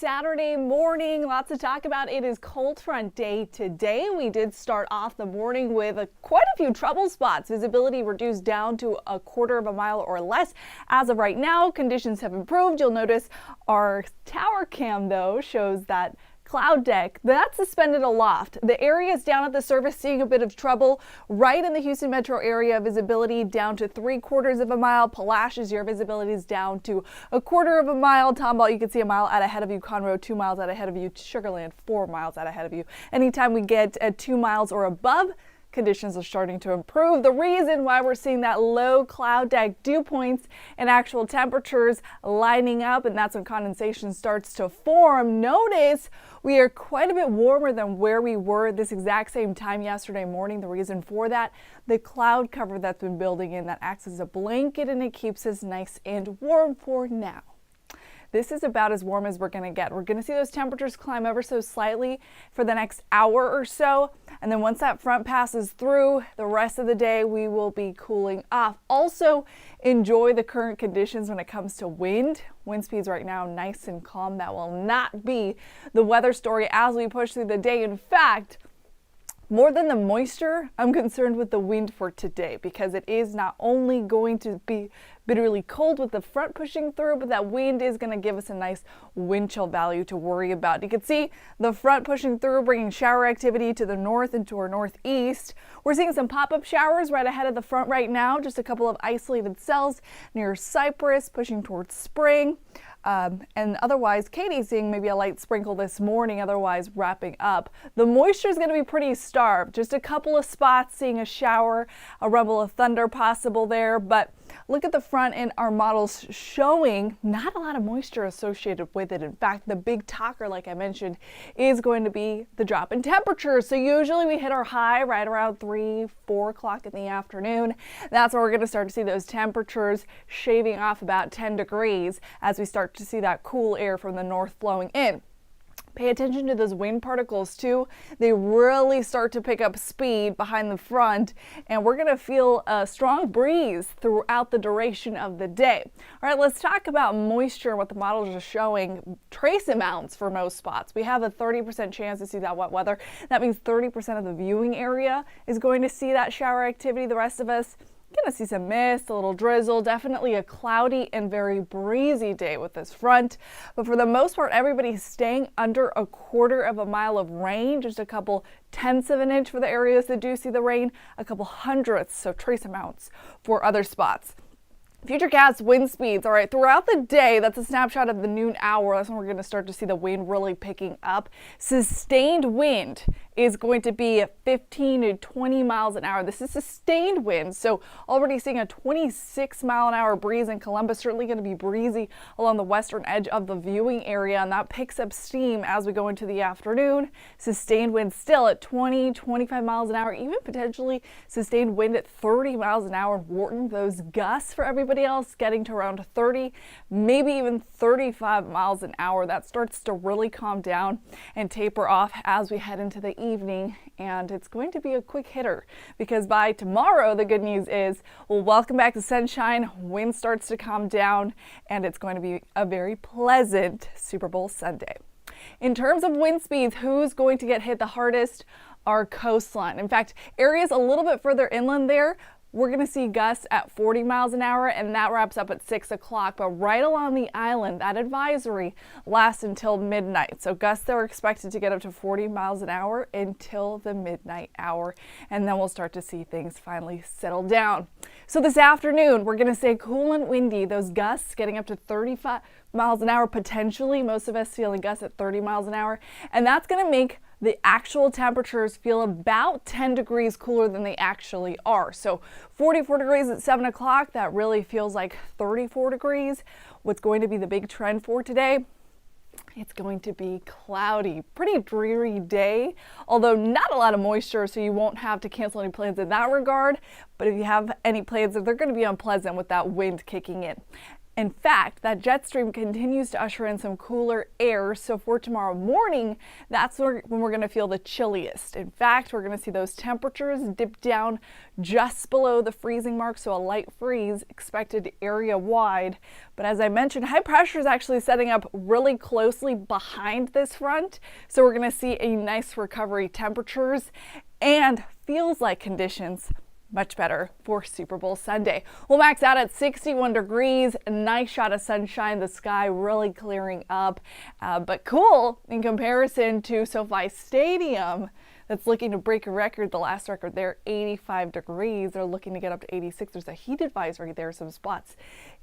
Saturday morning. Lots to talk about. It is cold front day today. We did start off the morning with quite a few trouble spots. Visibility reduced down to a quarter of a mile or less. As of right now, conditions have improved. You'll notice our tower cam though shows that cloud deck that's suspended aloft. The area is down at the surface, seeing a bit of trouble right in the Houston metro area. Visibility down to 3/4 of a mile. Palacios, your visibility is down to a quarter of a mile. Tomball, you can see a mile out ahead of you. Conroe, 2 miles out ahead of you. Sugarland, 4 miles out ahead of you. Anytime we get at 2 miles or above, conditions are starting to improve. The reason why we're seeing that low cloud deck dew points and actual temperatures lining up, and that's when condensation starts to form. Notice we are quite a bit warmer than where we were at this exact same time yesterday morning. The reason for that, the cloud cover that's been building in that acts as a blanket and it keeps us nice and warm for now. This is about as warm as we're going to get. We're going to see those temperatures climb ever so slightly for the next hour or so. And then once that front passes through, the rest of the day we will be cooling off. Also, enjoy the current conditions when it comes to wind. Wind speeds right now nice and calm. That will not be the weather story as we push through the day. In fact, more than the moisture, I'm concerned with the wind for today because it is not only going to be bitterly cold with the front pushing through, but that wind is going to give us a nice wind chill value to worry about. You can see the front pushing through, bringing shower activity to the north and to our northeast. We're seeing some pop-up showers right ahead of the front right now, just a couple of isolated cells near Cypress, pushing towards spring. And otherwise, Katie's seeing maybe a light sprinkle this morning, otherwise wrapping up. The moisture is going to be pretty starved. Just a couple of spots seeing a shower, a rumble of thunder possible there. But look at the front in our models showing not a lot of moisture associated with it. In fact, the big talker, like I mentioned, is going to be the drop in temperature. So usually we hit our high right around 3-4 o'clock in the afternoon. That's where we're going to start to see those temperatures shaving off about 10 degrees as we start to see that cool air from the north flowing in. Pay attention to those wind particles too. They really start to pick up speed behind the front, and we're going to feel a strong breeze throughout the duration of the day. All right, let's talk about moisture, what the models are showing. Trace amounts for most spots. We have a 30% chance to see that wet weather. That means 30% of the viewing area is going to see that shower activity. The rest of us gonna see some mist, a little drizzle, definitely a cloudy and very breezy day with this front. But for the most part, everybody's staying under a quarter of a mile of rain, just a couple tenths of an inch for the areas that do see the rain, a couple hundredths, so trace amounts for other spots. Futurecast wind speeds, all right, throughout the day, that's a snapshot of the noon hour. That's when we're going to start to see the wind really picking up. Sustained wind is going to be 15 to 20 miles an hour. This is sustained wind, so already seeing a 26 mile an hour breeze in Columbus, certainly going to be breezy along the western edge of the viewing area, and that picks up steam as we go into the afternoon. Sustained wind still at 20-25 miles an hour, even potentially sustained wind at 30 miles an hour in Wharton. Those gusts for everybody else getting to around 30, maybe even 35 miles an hour. That starts to really calm down and taper off as we head into the evening, and it's going to be a quick hitter because by tomorrow, the good news is we'll welcome back the sunshine, wind starts to calm down, and it's going to be a very pleasant Super Bowl Sunday. In terms of wind speeds, who's going to get hit the hardest? Our coastline. In fact, areas a little bit further inland there, we're going to see gusts at 40 miles an hour, and that wraps up at 6 o'clock. But right along the island, that advisory lasts until midnight. So gusts are expected to get up to 40 miles an hour until the midnight hour. And then we'll start to see things finally settle down. So this afternoon, we're going to stay cool and windy. Those gusts getting up to 35 miles an hour potentially. Most of us feeling gusts at 30 miles an hour. And that's going to make the actual temperatures feel about 10 degrees cooler than they actually are. So 44 degrees at 7 o'clock, that really feels like 34 degrees. What's going to be the big trend for today? It's going to be cloudy, pretty dreary day, although not a lot of moisture, so you won't have to cancel any plans in that regard. But if you have any plans, they're going to be unpleasant with that wind kicking in. In fact, that jet stream continues to usher in some cooler air. So for tomorrow morning, that's when we're going to feel the chilliest. In fact, we're going to see those temperatures dip down just below the freezing mark. So a light freeze expected area wide. But as I mentioned, high pressure is actually setting up really closely behind this front. So we're going to see a nice recovery temperatures and feels like conditions much better for Super Bowl Sunday. We'll max out at 61 degrees, a nice shot of sunshine, the sky really clearing up, but cool in comparison to SoFi Stadium that's looking to break a record. The last record there, 85 degrees. They're looking to get up to 86. There's a heat advisory there, some spots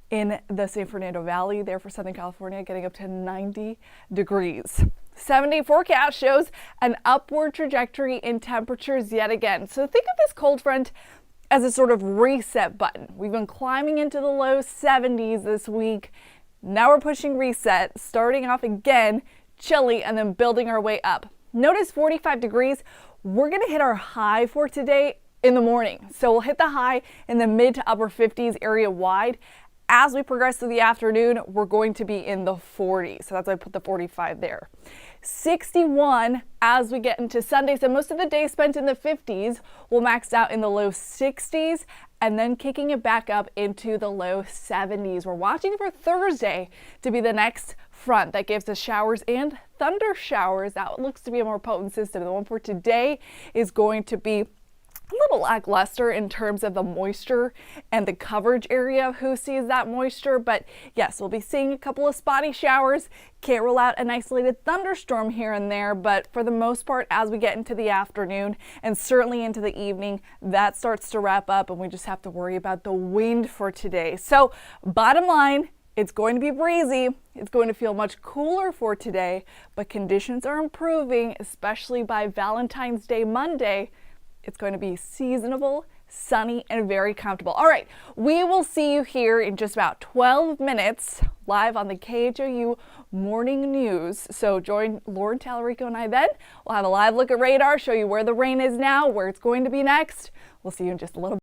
in the San Fernando Valley there for Southern California, getting up to 90 degrees. 7-day forecast shows an upward trajectory in temperatures yet again. So think of this cold front as a sort of reset button. We've been climbing into the low 70s this week. Now we're pushing reset, starting off again chilly and then building our way up. Notice 45 degrees. We're going to hit our high for today in the morning. So we'll hit the high in the mid to upper 50s area wide. As we progress through the afternoon, we're going to be in the 40s. So that's why I put the 45 there. 61 as we get into Sunday. So most of the day spent in the 50s. We'll max out in the low 60s and then kicking it back up into the low 70s. We're watching for Thursday to be the next front that gives us showers and thunder showers. That looks to be a more potent system. The one for today is going to be a little lackluster in terms of the moisture and the coverage area of who sees that moisture. But yes, we'll be seeing a couple of spotty showers. Can't rule out an isolated thunderstorm here and there, but for the most part, as we get into the afternoon and certainly into the evening, that starts to wrap up and we just have to worry about the wind for today. So bottom line, it's going to be breezy. It's going to feel much cooler for today, but conditions are improving, especially by Valentine's Day Monday. It's going to be seasonable, sunny, and very comfortable. All right, we will see you here in just about 12 minutes live on the KHOU Morning News. So join Lauren Tallarico and I then. We'll have a live look at radar, show you where the rain is now, where it's going to be next. We'll see you in just a little bit.